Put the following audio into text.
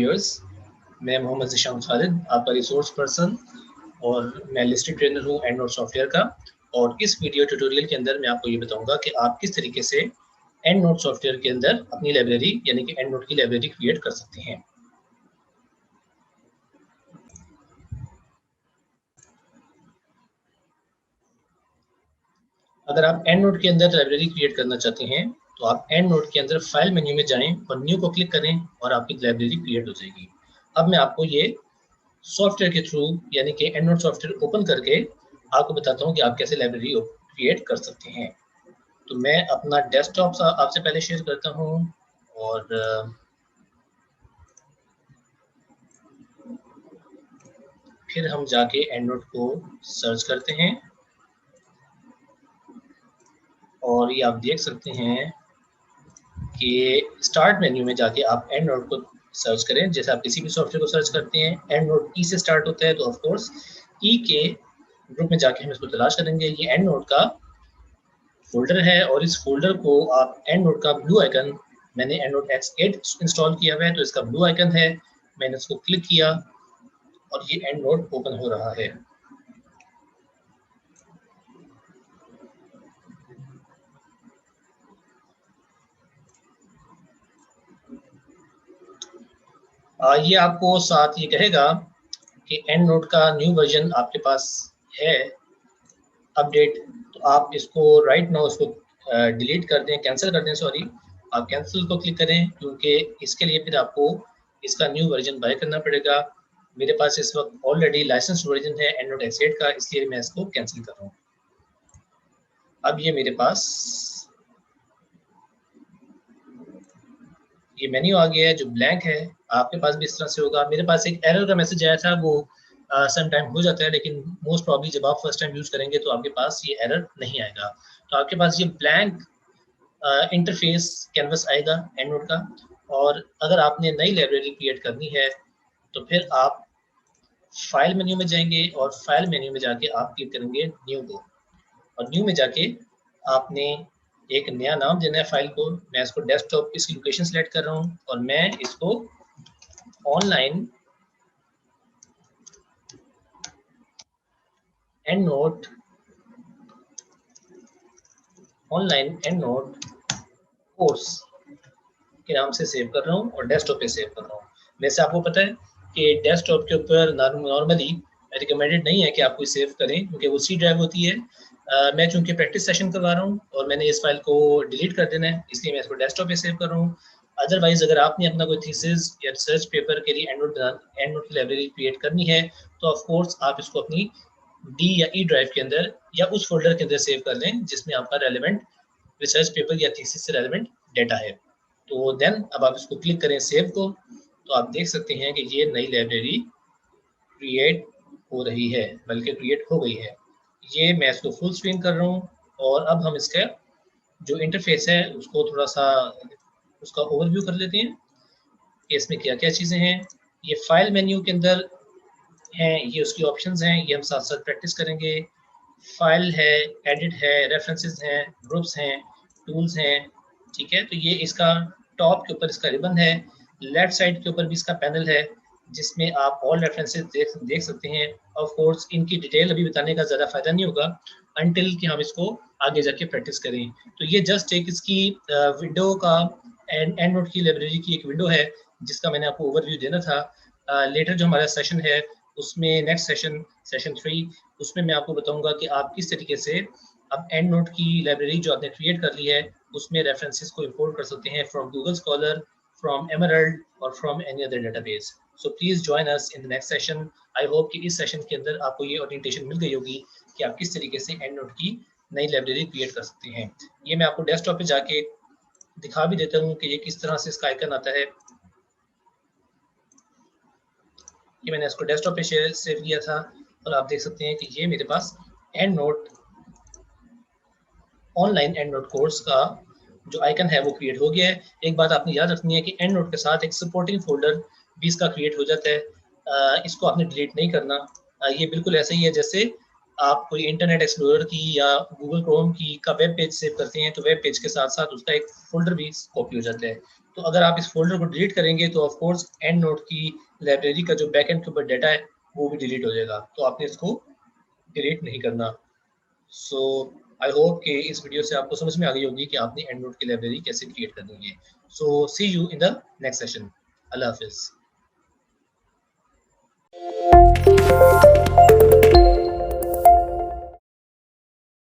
Viewers, मैं मोहम्मद ज़ीशान खालिद, आपका resource person और मैं लिस्टेड ट्रेनर हूँ एंड नोट सॉफ्टवेयर का। और इस वीडियो ट्यूटोरियल के अंदर मैं आपको ये बताऊंगा कि आप किस तरीके से एंड नोट सॉफ्टवेयर के अंदर अपनी लाइब्रेरी यानी कि एंड नोट की लाइब्रेरी क्रिएट कर सकते हैं। अगर आप एंड नोट के अंदर लाइब्रेरी क्रिएट करना चाहते हैं तो आप एंड नोट के अंदर फाइल मेन्यू में जाएं और न्यू को क्लिक करें और आपकी लाइब्रेरी क्रिएट हो जाएगी। अब मैं आपको ये सॉफ्टवेयर के थ्रू यानी कि एंड नोट सॉफ्टवेयर ओपन करके आपको बताता हूँ कि आप कैसे लाइब्रेरी क्रिएट कर सकते हैं। तो मैं अपना डेस्कटॉप आपसे पहले शेयर करता हूँ और फिर हम जाके एंड नोट को सर्च करते हैं और ये आप देख सकते हैं कि ग्रुप मेन्यू में जाके आप एंड नोट को सर्च करें। जैसे आप किसी भी सॉफ्टवेयर को सर्च करते हैं, एंड नोट ई से स्टार्ट होता है, तो ऑफ कोर्स ई के ग्रुप में जाके हम इसको तलाश करेंगे। ये एंड नोट का फोल्डर है और इस फोल्डर को आप एंड नोट का ब्लू आइकन, मैंने एंड नोट X8 इंस्टॉल किया हुआ है तो इसका ब्लू आइकन है, मैंने इसको क्लिक किया और ये एंड नोट ओपन हो रहा है। ये आपको साथ ये कहेगा कि एंड नोट का न्यू वर्जन आपके पास है अपडेट, तो आप इसको राइट नाउ इसको डिलीट कर दें, कैंसिल कर दें, सॉरी आप कैंसिल को क्लिक करें क्योंकि इसके लिए फिर आपको इसका न्यू वर्जन बाय करना पड़ेगा। मेरे पास इस वक्त ऑलरेडी लाइसेंस वर्जन है एंड नोट X8 का, इसलिए मैं इसको कैंसिल कर रहा हूँ। अब ये मेरे पास ये मेन्यू आ गया है जो ब्लैंक है। आपके पास भी इस तरह से होगा। मेरे पास एक एरर का मैसेज आया था, वो सम टाइम हो जाता है, लेकिन मोस्ट प्रॉब्ली जब आप फर्स्ट टाइम यूज करेंगे तो आपके पास ये एरर नहीं आएगा। तो आपके पास ये ब्लैंक इंटरफेस कैनवस आएगा एंड नोट का। और अगर आपने नई लाइब्रेरी क्रिएट करनी है तो फिर आप फाइल मेन्यू में जाएंगे और फाइल मेन्यू में जाके आप क्लिक करेंगे न्यू को, और न्यू में जाके आपने एक नया नाम देना है फाइल को। मैं इसको डेस्कटॉप इसकी लोकेशन सेलेक्ट कर रहा हूँ और मैं इसको ऑनलाइन एंड नोट कोर्स के नाम से सेव कर रहा हूँ और डेस्कटॉप पे सेव कर रहा हूँ। वैसे आपको पता है कि डेस्कटॉप के ऊपर नॉर्मली रिकमेंडेड नहीं है कि आप कोई सेव करें क्योंकि वो सी ड्राइव होती है। मैं चूंकि प्रैक्टिस सेशन करवा रहा हूँ और मैंने इस फाइल को डिलीट कर देना है, इसलिए मैं इसको डेस्कटॉप पे सेव कर रहा हूँ। अदरवाइज अगर आपने अपना कोई थीसिस या रिसर्च पेपर के लिए एंड नोट की लाइब्रेरी क्रिएट करनी है तो ऑफ कोर्स आप इसको अपनी डी या ई ड्राइव के अंदर या उस फोल्डर के अंदर सेव कर लें जिसमें आपका रेलेवेंट रिसर्च पेपर या थीसिस से रेलेवेंट डेटा है। तो देन अब आप इसको क्लिक करें सेव को, तो आप देख सकते हैं कि ये नई लाइब्रेरी क्रिएट हो रही है, बल्कि क्रिएट हो गई है। ये मैं इसको फुल स्क्रीन कर रहा हूँ और अब हम इसका जो इंटरफेस है उसको थोड़ा सा उसका ओवरव्यू कर लेते हैं कि इसमें क्या क्या चीज़ें हैं। ये फाइल मेन्यू के अंदर हैं, ये उसकी ऑप्शंस हैं, ये हम साथ साथ प्रैक्टिस करेंगे। फाइल है, एडिट है, रेफरेंसेस हैं, ग्रुप्स हैं, टूल्स हैं, ठीक है। तो ये इसका टॉप के ऊपर इसका रिबन है, लेफ्ट साइड के ऊपर भी इसका पैनल है जिसमें आप ऑल रेफरेंसेस देख सकते हैं। ऑफ कोर्स इनकी डिटेल अभी बताने का ज़्यादा फायदा नहीं होगा अनटिल कि हम इसको आगे जाके प्रैक्टिस करें। तो ये जस्ट एक इसकी विंडो का एंड नोट की लाइब्रेरी की एक विंडो है जिसका मैंने आपको ओवरव्यू देना था। लेटर जो हमारा सेशन है उसमें नेक्स्ट सेशन 3 उसमें मैं आपको बताऊंगा कि आप किस तरीके से अब एंड नोट की लाइब्रेरी जो आपने क्रिएट कर ली है उसमें रेफरेंसेस को इंपोर्ट कर सकते हैं from Google Scholar, from Emerald और from any other database. So please join us in the next session. I hope कि इस सेशन के अंदर आपको ये ओरिएंटेशन मिल गई होगी कि आप किस तरीके से एंड नोट की नई लाइब्रेरी क्रिएट कर सकते हैं। ये मैं आपको डेस्कटॉप पे जाके दिखा भी देता हूँ कि ये किस तरह से इसका आइकन आता है। ये मैंने इसको डेस्कटॉप पे सेव किया था और आप देख सकते हैं कि ये मेरे पास EndNote online EndNote course का जो आइकन है वो क्रिएट हो गया है। एक बात आपने याद रखनी है कि एंड नोट के साथ एक सपोर्टिंग फोल्डर भी इसका क्रिएट हो जाता है। इसको आपने डिलीट नहीं करना। ये बिल्कुल ऐसा ही है जैसे आप कोई इंटरनेट एक्सप्लोरर की या गूगल क्रोम की का वेब पेज सेव करते हैं तो वेब पेज के साथ-साथ उसका एक फ़ोल्डर भी कॉपी हो जाता है। तो अगर आप इस फ़ोल्डर को डिलीट करेंगे तो ऑफ कोर्स एंड नोट की लाइब्रेरी का जो बैकएंड के ऊपर डाटा है वो भी डिलीट हो जाएगा। तो आपने इसको डिलीट नहीं करना। सो आई होप कि इस वीडियो से आपको समझ में आ गई होगी कि आपने एंड नोट की लाइब्रेरी कैसे क्रिएट करनी है। So see you in the next session. अल्लाह हाफ़िज़।